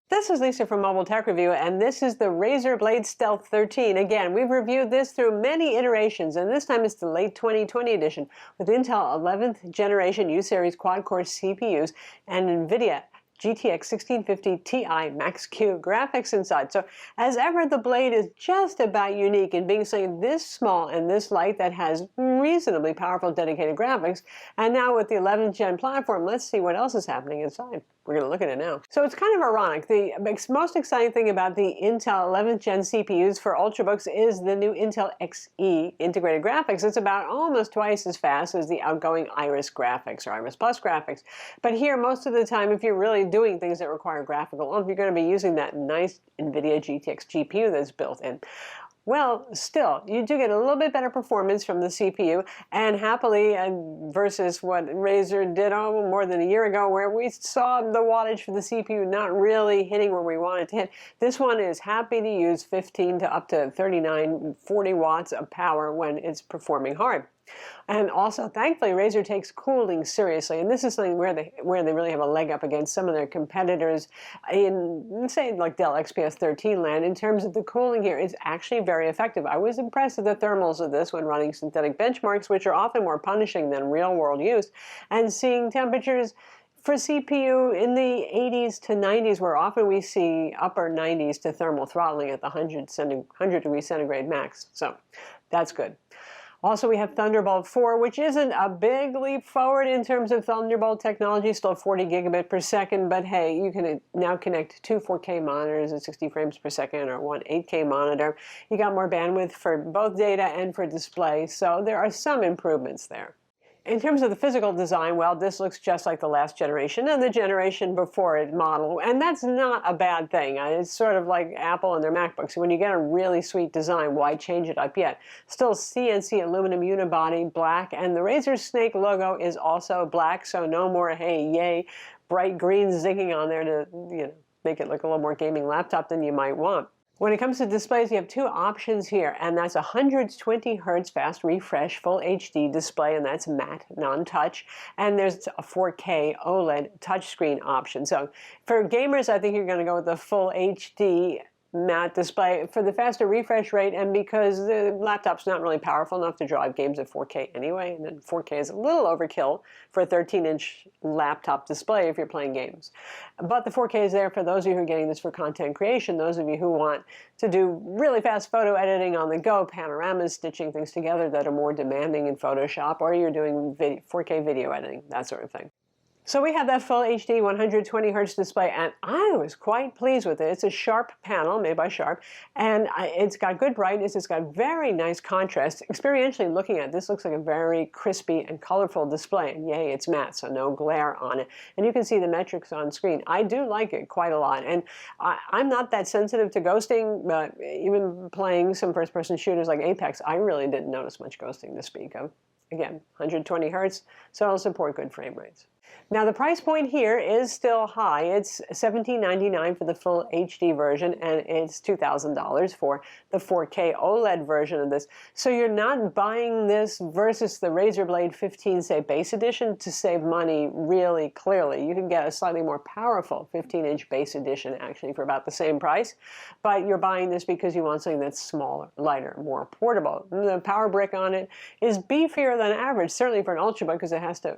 This is Lisa from MobileTechReview, and this is the Razer Blade Stealth 13. Again, we've reviewed this through many iterations, and this time it's the late 2020 edition with Intel 11th generation U-Series quad-core CPUs and NVIDIA GTX 1650 Ti Max-Q graphics inside. So as ever, the Blade is just about unique in being something this small and this light that has reasonably powerful dedicated graphics. And now with the 11th gen platform, let's see what else is happening inside. We're going to look at it now. So it's kind of ironic. The most exciting thing about the Intel 11th gen CPUs for Ultrabooks is the new Intel Xe integrated graphics. It's about almost twice as fast as the outgoing Iris graphics or Iris Plus graphics. But here, most of the time, if you're really doing things that require graphical oomph, you're going to be using that nice NVIDIA GTX GPU that's built in. Well, still, you do get a little bit better performance from the CPU, and happily, versus what Razer did more than a year ago, where we saw the wattage for the CPU not really hitting where we wanted to hit, this one is happy to use 15 to up to 39, 40 watts of power when it's performing hard. And also, thankfully, Razer takes cooling seriously, and this is something where they really have a leg up against some of their competitors in, say, like Dell XPS 13 land. In terms of the cooling here, it's actually very effective. I was impressed with the thermals of this when running synthetic benchmarks, which are often more punishing than real-world use, and seeing temperatures for CPU in the 80s to 90s, where often we see upper 90s to thermal throttling at the 100 degrees centigrade max. So that's good. Also, we have Thunderbolt 4, which isn't a big leap forward in terms of Thunderbolt technology, still 40 gigabit per second, but hey, you can now connect two 4K monitors at 60 frames per second or one 8K monitor. You got more bandwidth for both data and for display, so there are some improvements there. In terms of the physical design, well, this looks just like the last generation and the generation before it model, and that's not a bad thing. It's sort of like Apple and their MacBooks. When you get a really sweet design, why change it up yet? Still CNC aluminum unibody, black, and the Razer Snake logo is also black, so no more, hey, yay, bright green zigging on there to, make it look a little more gaming laptop than you might want. When it comes to displays, you have two options here, and that's 120 Hz fast refresh full HD display, and that's matte, non-touch, and there's a 4K OLED touchscreen option. So for gamers, I think you're going to go with the full HD matte display for the faster refresh rate, and because the laptop's not really powerful enough to drive games at 4K anyway, and then 4K is a little overkill for a 13-inch laptop display if you're playing games. But the 4K is there for those of you who are getting this for content creation, those of you who want to do really fast photo editing on the go, panoramas, stitching things together that are more demanding in Photoshop, or you're doing 4K video editing, that sort of thing. So we have that full HD 120 Hz display, and I was quite pleased with it. It's a Sharp panel made by Sharp, and it's got good brightness. It's got very nice contrast. Experientially looking at it, this looks like a very crispy and colorful display. And yay, it's matte, so no glare on it. And you can see the metrics on screen. I do like it quite a lot, and I'm not that sensitive to ghosting, but even playing some first-person shooters like Apex, I really didn't notice much ghosting to speak of. Again, 120 Hz, so it'll support good frame rates. Now the price point here is still high. It's $1,799 for the full HD version, and it's $2,000 for the 4K OLED version of this. So you're not buying this versus the Razer Blade 15, say, base edition to save money really clearly. You can get a slightly more powerful 15-inch base edition actually for about the same price, but you're buying this because you want something that's smaller, lighter, more portable. The power brick on it is beefier than average, certainly for an Ultrabook, because it has to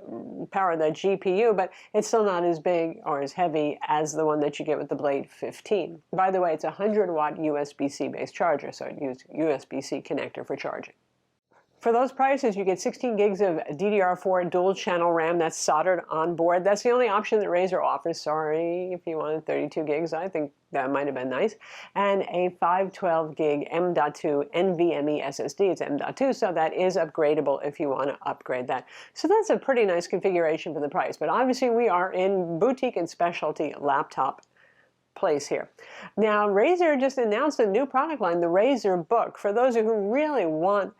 power that GPU, but it's still not as big or as heavy as the one that you get with the Blade 15. By the way, it's a 100-watt USB-C based charger, so it used USB-C connector for charging. For those prices, you get 16 gigs of DDR4 dual-channel RAM that's soldered on board. That's the only option that Razer offers. Sorry if you wanted 32 gigs. I think that might have been nice. And a 512 gig M.2 NVMe SSD. It's M.2, so that is upgradable if you want to upgrade that. So that's a pretty nice configuration for the price. But obviously, we are in boutique and specialty laptop place here. Now, Razer just announced a new product line, the Razer Book. For those of you who really want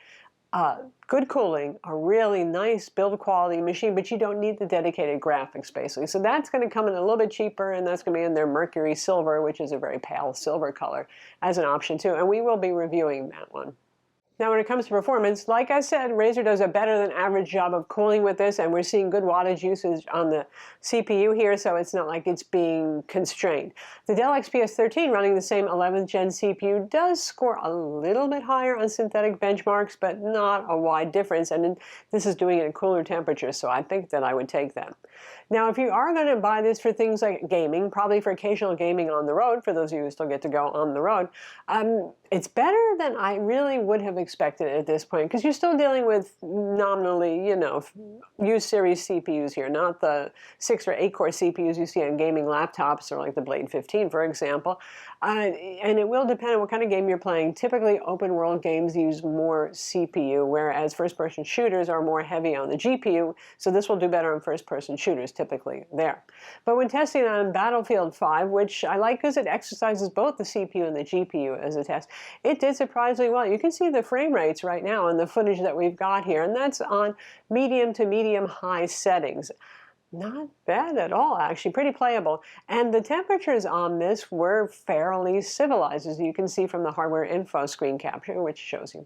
good cooling, a really nice build quality machine, but you don't need the dedicated graphics basically. So that's going to come in a little bit cheaper, and that's going to be in their Mercury Silver, which is a very pale silver color, as an option too. And we will be reviewing that one. Now, when it comes to performance, like I said, Razer does a better than average job of cooling with this, and we're seeing good wattage usage on the CPU here, so it's not like it's being constrained. The Dell XPS 13 running the same 11th gen CPU does score a little bit higher on synthetic benchmarks, but not a wide difference, and this is doing it at cooler temperatures, so I think that I would take that. Now, if you are going to buy this for things like gaming, probably for occasional gaming on the road, for those of you who still get to go on the road, it's better than I really would have expected at this point, because you're still dealing with nominally, you know, U-series CPUs here, not the 6 or 8 core CPUs you see on gaming laptops or like the Blade 15, for example. And it will depend on what kind of game you're playing. Typically, open world games use more CPU, whereas first-person shooters are more heavy on the GPU, so this will do better on first-person shooters, typically there. But when testing on Battlefield 5, which I like because it exercises both the CPU and the GPU as a test, it did surprisingly well. You can see the frame rates right now in the footage that we've got here, and that's on medium to medium-high settings. Not bad at all, actually, pretty playable. And the temperatures on this were fairly civilized, as you can see from the hardware info screen capture, which shows you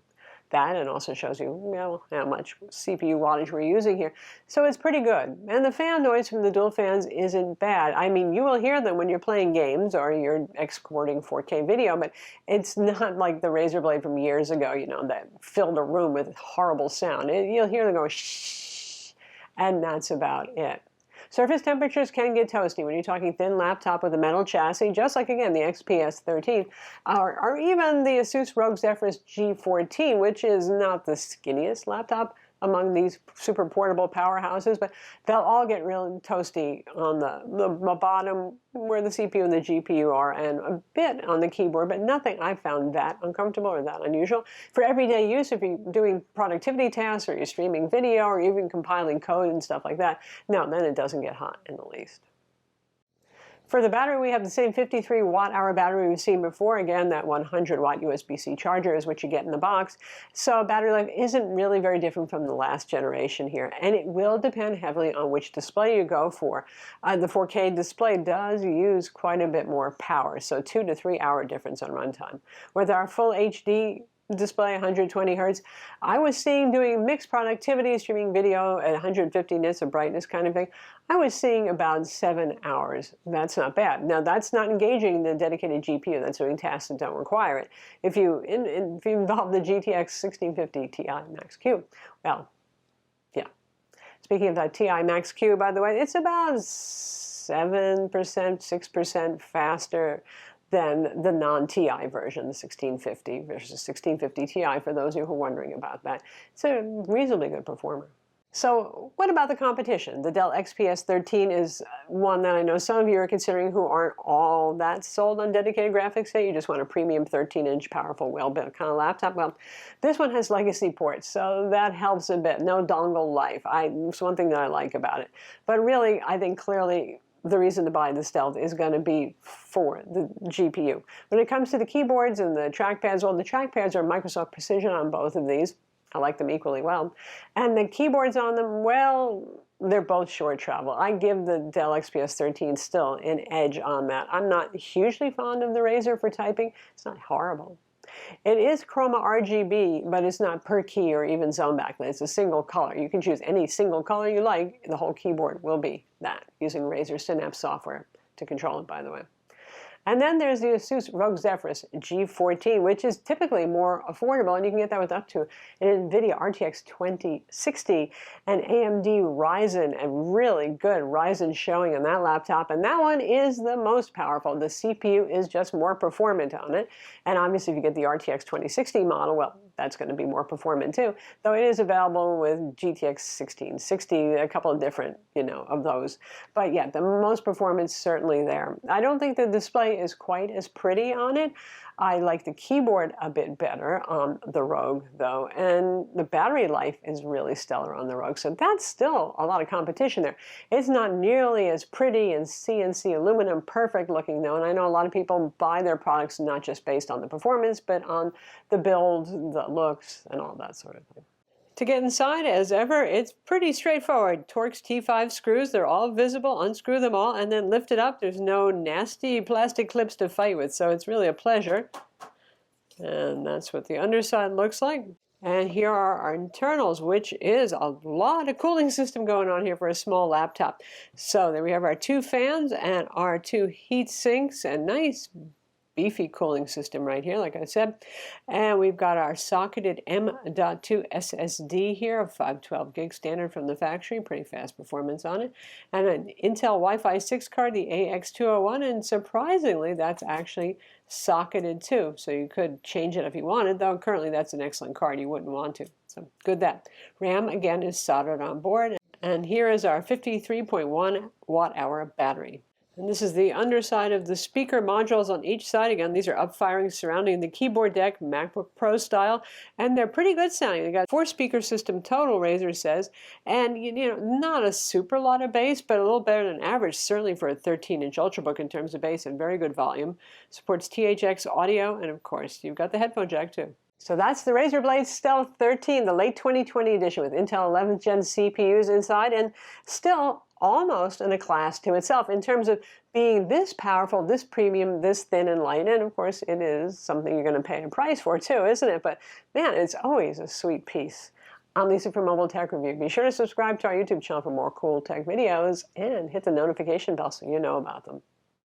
that and also shows you, well, how much CPU wattage we're using here. So it's pretty good. And the fan noise from the dual fans isn't bad. I mean, you will hear them when you're playing games or you're exporting 4K video, but it's not like the Razer Blade from years ago, you know, that filled a room with horrible sound. You'll hear them go shh, and that's about it. Surface temperatures can get toasty when you're talking thin laptop with a metal chassis, just like, again, the XPS 13, or even the Asus ROG Zephyrus G14, which is not the skinniest laptop among these super portable powerhouses, but they'll all get real toasty on the bottom where the CPU and the GPU are, and a bit on the keyboard, but nothing I found that uncomfortable or that unusual. For everyday use, if you're doing productivity tasks or you're streaming video or even compiling code and stuff like that, no, then it doesn't get hot in the least. For the battery, we have the same 53 watt-hour battery we've seen before. Again, that 100-watt USB-C charger is what you get in the box. So battery life isn't really very different from the last generation here. And it will depend heavily on which display you go for. The 4K display does use quite a bit more power, so 2 to 3 hour difference on runtime. With our full HD display, 120 hertz, I was seeing doing mixed productivity, streaming video at 150 nits of brightness kind of thing. I was seeing about 7 hours. That's not bad. Now, that's not engaging the dedicated GPU. That's doing tasks that don't require it. If you involve the GTX 1650 Ti Max Q, well, yeah. Speaking of that Ti Max Q, by the way, it's about 7%, 6% faster than the non-Ti version, the 1650 versus 1650 Ti, for those of you who are wondering about that. It's a reasonably good performer. So what about the competition? The Dell XPS 13 is one that I know some of you are considering who aren't all that sold on dedicated graphics. Say you just want a premium 13-inch powerful, well-built kind of laptop. Well, this one has legacy ports, so that helps a bit. No dongle life. It's one thing that I like about it. But really, I think clearly the reason to buy the Stealth is going to be for the GPU. When it comes to the keyboards and the trackpads, well, the trackpads are Microsoft Precision on both of these. I like them equally well. And the keyboards on them, well, they're both short travel. I give the Dell XPS 13 still an edge on that. I'm not hugely fond of the Razer for typing. It's not horrible. It is Chroma RGB, but it's not per key or even zone backlit. It's a single color. You can choose any single color you like. The whole keyboard will be that, using Razer Synapse software to control it, by the way. And then there's the Asus ROG Zephyrus G14, which is typically more affordable, and you can get that with up to an NVIDIA RTX 2060 and AMD Ryzen, a really good Ryzen showing on that laptop, and that one is the most powerful. The CPU is just more performant on it, and obviously if you get the RTX 2060 model, well, that's going to be more performant too, though it is available with GTX 1660, a couple of different, of those. But yeah, the most performance certainly there. I don't think the display is quite as pretty on it. I like the keyboard a bit better on the ROG, though, and the battery life is really stellar on the ROG, so that's still a lot of competition there. It's not nearly as pretty and CNC aluminum perfect looking, though, and I know a lot of people buy their products not just based on the performance, but on the build, the looks, and all that sort of thing. To get inside, as ever, it's pretty straightforward. Torx T5 screws, they're all visible. Unscrew them all and then lift it up. There's no nasty plastic clips to fight with, so it's really a pleasure. And that's what the underside looks like. And here are our internals, which is a lot of cooling system going on here for a small laptop. So there we have our two fans and our two heat sinks, and nice beefy cooling system right here, like I said. And we've got our socketed M.2 SSD here, 512 gig standard from the factory, pretty fast performance on it. And an Intel Wi-Fi 6 card, the AX201, and surprisingly, that's actually socketed too. So you could change it if you wanted, though currently that's an excellent card, you wouldn't want to. So good that. RAM, again, is soldered on board. And here is our 53.1 watt-hour battery. And this is the underside of the speaker modules on each side. Again, these are up-firing surrounding the keyboard deck, MacBook Pro style, and they're pretty good sounding. They got 4-speaker system total, Razer says, and you know, not a super lot of bass, but a little better than average, certainly for a 13-inch Ultrabook in terms of bass, and very good volume. Supports THX audio, and of course, you've got the headphone jack too. So that's the Razer Blade Stealth 13, the late 2020 edition with Intel 11th Gen CPUs inside, and still almost in a class to itself in terms of being this powerful, this premium, this thin and light. And of course, it is something you're going to pay a price for too, isn't it? But man, it's always a sweet piece. I'm Lisa from Mobile Tech Review. Be sure to subscribe to our YouTube channel for more cool tech videos and hit the notification bell so you know about them.